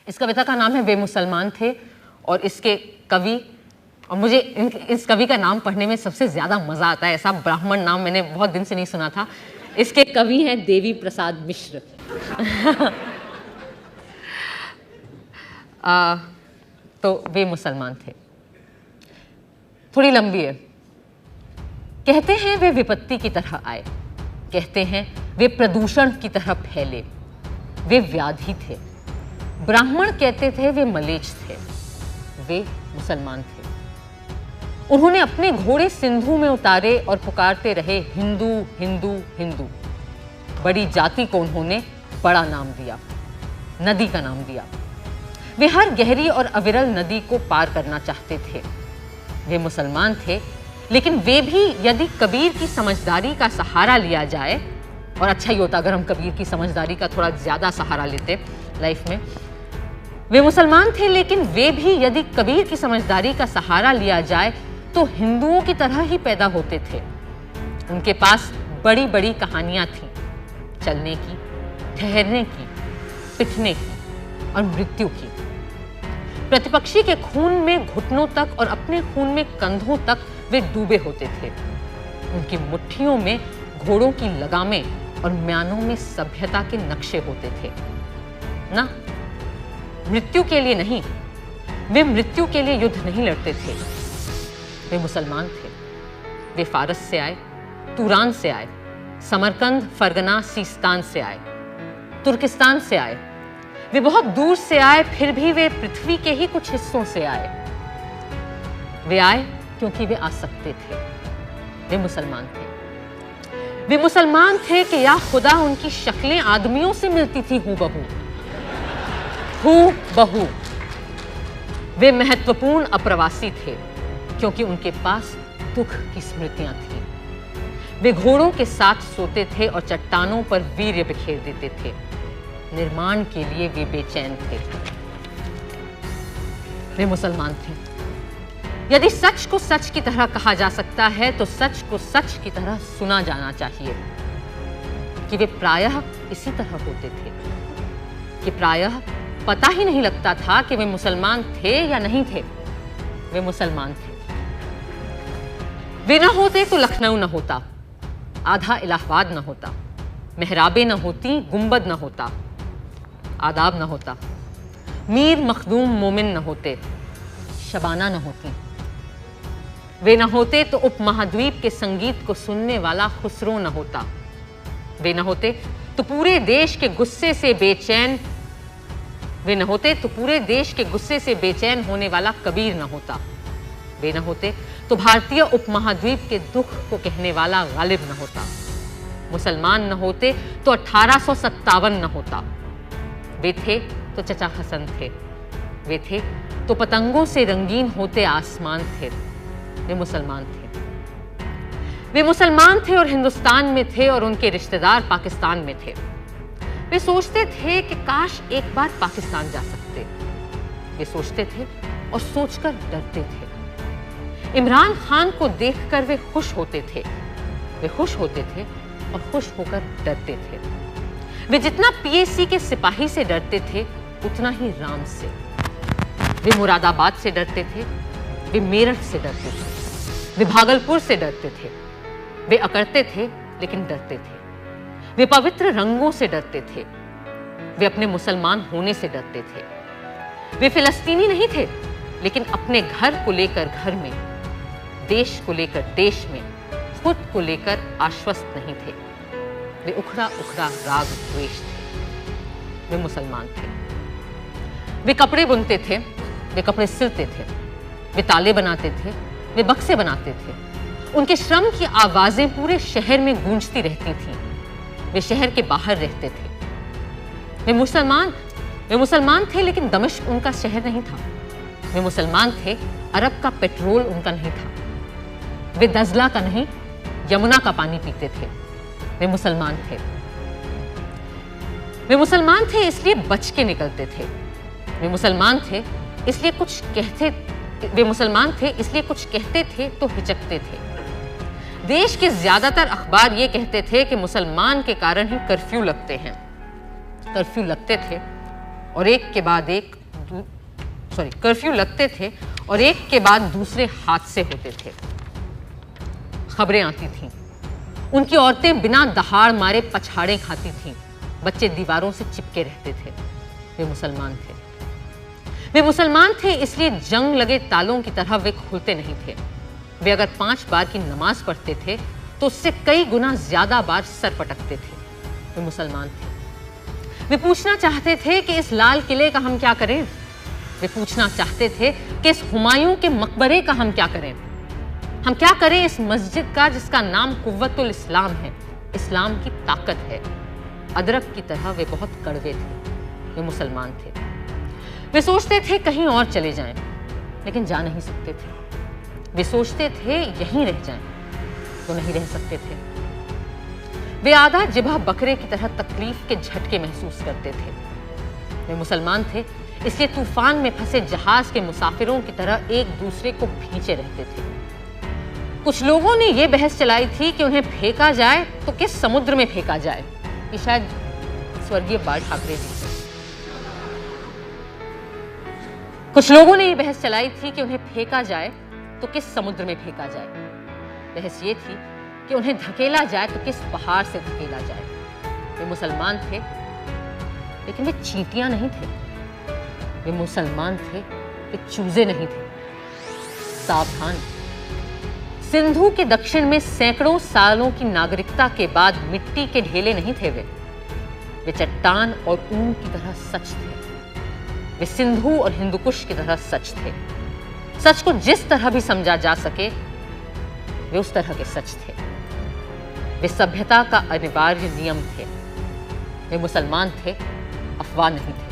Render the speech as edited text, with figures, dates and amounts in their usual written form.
इस कविता का नाम है वे मुसलमान थे और इसके कवि, और मुझे इस कवि का नाम पढ़ने में सबसे ज़्यादा मज़ा आता है, ऐसा ब्राह्मण नाम मैंने बहुत दिन से नहीं सुना था। इसके कवि हैं देवी प्रसाद मिश्र। तो वे मुसलमान थे, थोड़ी लंबी है। कहते हैं वे विपत्ति की तरह आए, कहते हैं वे प्रदूषण की तरह फैले, वे व्याधि थे। ब्राह्मण कहते थे वे मलेच्छ थे, वे मुसलमान थे। उन्होंने अपने घोड़े सिंधु में उतारे और पुकारते रहे हिंदू हिंदू हिंदू। बड़ी जाति को उन्होंने बड़ा नाम दिया, नदी का नाम दिया। वे हर गहरी और अविरल नदी को पार करना चाहते थे। वे मुसलमान थे, लेकिन वे भी यदि कबीर की समझदारी का सहारा लिया जाए, और अच्छा ही होता अगर हम कबीर की समझदारी का थोड़ा ज़्यादा सहारा लेते लाइफ में। वे मुसलमान थे, लेकिन वे भी यदि कबीर की समझदारी का सहारा लिया जाए तो हिंदुओं की तरह ही पैदा होते थे। उनके पास बड़ी बड़ी कहानियां थीं, चलने की, ठहरने की, पिटने की और मृत्यु की। प्रतिपक्षी के खून में घुटनों तक और अपने खून में कंधों तक वे डूबे होते थे। उनकी मुट्ठियों में घोड़ों की लगामें और म्यानों में सभ्यता के नक्शे होते थे। ना, मृत्यु के लिए नहीं, वे मृत्यु के लिए युद्ध नहीं लड़ते थे। वे मुसलमान थे। वे फारस से आए, तुरान से आए, समरकंद, फरगना, सीस्तान से आए, तुर्किस्तान से आए। वे बहुत दूर से आए, फिर भी वे पृथ्वी के ही कुछ हिस्सों से आए। वे आए क्योंकि वे आ सकते थे। वे मुसलमान थे। वे मुसलमान थे कि या खुदा उनकी शक्लें आदमियों से मिलती थी हूबहू, हूबहू। वे महत्वपूर्ण अप्रवासी थे क्योंकि उनके पास दुख की स्मृतियां थीं। वे घोड़ों के साथ सोते थे और चट्टानों पर वीर्य बिखेर देते थे। निर्माण के लिए वे बेचैन थे। वे मुसलमान थे। यदि सच को सच की तरह कहा जा सकता है तो सच को सच की तरह सुना जाना चाहिए कि वे प्रायः इसी तरह होते थे, कि प्रायः पता ही नहीं लगता था कि वे मुसलमान थे या नहीं थे। वे मुसलमान थे। वे न होते तो लखनऊ न होता, आधा इलाहाबाद न होता, मेहराबें न होती, गुंबद न होता, आदाब न होता, मीर मखदूम मोमिन न होते, शबाना न होती। वे न होते तो उपमहाद्वीप के संगीत को सुनने वाला खुसरो न होता। वे न होते तो पूरे देश के गुस्से से बेचैन वे न होते तो पूरे देश के गुस्से से बेचैन होने वाला कबीर न होता। वे न होते तो भारतीय उपमहाद्वीप के दुख को कहने वाला गालिब न होता। मुसलमान न होते तो 1857 न होता। वे थे तो चचा हसन थे। वे थे तो पतंगों से रंगीन होते आसमान थे। वे मुसलमान थे। वे मुसलमान थे और हिंदुस्तान में थे और उनके रिश्तेदार पाकिस्तान में थे। वे सोचते थे कि काश एक बार पाकिस्तान जा सकते। वे सोचते थे और सोचकर डरते थे। इमरान खान को देखकर वे खुश होते थे। वे खुश होते थे और खुश होकर डरते थे। वे जितना पीएसी के सिपाही से डरते थे उतना ही राम से। वे मुरादाबाद से डरते थे, वे मेरठ से डरते थे, वे भागलपुर से डरते थे। वे अकड़ते थे लेकिन डरते थे। वे पवित्र रंगों से डरते थे। वे अपने मुसलमान होने से डरते थे। वे फिलिस्तीनी नहीं थे, लेकिन अपने घर को लेकर घर में, देश को लेकर देश में, खुद को लेकर आश्वस्त नहीं थे। वे उखड़ा उखड़ा राग द्वेष थे। वे मुसलमान थे। वे कपड़े बुनते थे, वे कपड़े सिलते थे, वे ताले बनाते थे, वे बक्से बनाते थे। उनके श्रम की आवाजें पूरे शहर में गूंजती रहती थीं। वे शहर के बाहर रहते थे। वे मुसलमान थे, लेकिन दमिश्क उनका शहर नहीं था। वे मुसलमान थे, अरब का पेट्रोल उनका नहीं था। वे दजला का नहीं, यमुना का पानी पीते थे। वे मुसलमान थे। वे मुसलमान थे इसलिए बच के निकलते थे। वे मुसलमान थे इसलिए कुछ कहते थे तो हिचकते थे। देश के ज्यादातर अखबार ये कहते थे कि मुसलमान के कारण ही कर्फ्यू लगते हैं। कर्फ्यू लगते थे और एक के बाद एक कर्फ्यू लगते थे और एक के बाद दूसरे हादसे होते थे। खबरें आती थीं, उनकी औरतें बिना दहाड़ मारे पछाड़े खाती थीं, बच्चे दीवारों से चिपके रहते थे। वे मुसलमान थे। वे मुसलमान थे, इसलिए जंग लगे तालों की तरह वे खुलते नहीं थे। वे अगर 5 बार की नमाज पढ़ते थे तो उससे कई गुना ज्यादा बार सर पटकते थे। वे मुसलमान थे। वे पूछना चाहते थे कि इस लाल किले का हम क्या करें। वे पूछना चाहते थे कि इस हुमायूं के मकबरे का हम क्या करें। हम क्या करें इस मस्जिद का जिसका नाम कुव्वतुल इस्लाम है, इस्लाम की ताकत है। अदरक की तरह वे बहुत कड़वे थे। वे मुसलमान थे। वे सोचते थे कहीं और चले जाएं, लेकिन जा नहीं सकते थे। वे सोचते थे यहीं रह जाएं, तो नहीं रह सकते थे। वे आधा जिबा बकरे की तरह तकलीफ के झटके महसूस करते थे। वे मुसलमान थे, इसलिए तूफान में फंसे जहाज के मुसाफिरों की तरह एक दूसरे को खींचे रहते थे। कुछ लोगों ने यह बहस चलाई थी कि उन्हें फेंका जाए तो किस समुद्र में फेंका जाए। ये शायद स्वर्गीय बाल ठाकरे जी थे। कुछ लोगों ने यह बहस चलाई थी कि उन्हें फेंका जाए तो किस समुद्र में फेंका जाए। बहस ये थी कि उन्हें धकेला जाए तो किस पहाड़ से धकेला जाए। वे मुसलमान थे, लेकिन वे चींटियां नहीं थे। वे मुसलमान थे, वे चूजे नहीं थे। सावधान, सिंधु के दक्षिण में सैकड़ों सालों की नागरिकता के बाद मिट्टी के ढेले नहीं थे। वे चट्टान और ऊन की तरह सच थे। वे सिंधु और हिंदुकुश की तरह सच थे। सच को जिस तरह भी समझा जा सके वे उस तरह के सच थे। वे सभ्यता का अनिवार्य नियम थे। वे मुसलमान थे, अफवाह नहीं थे।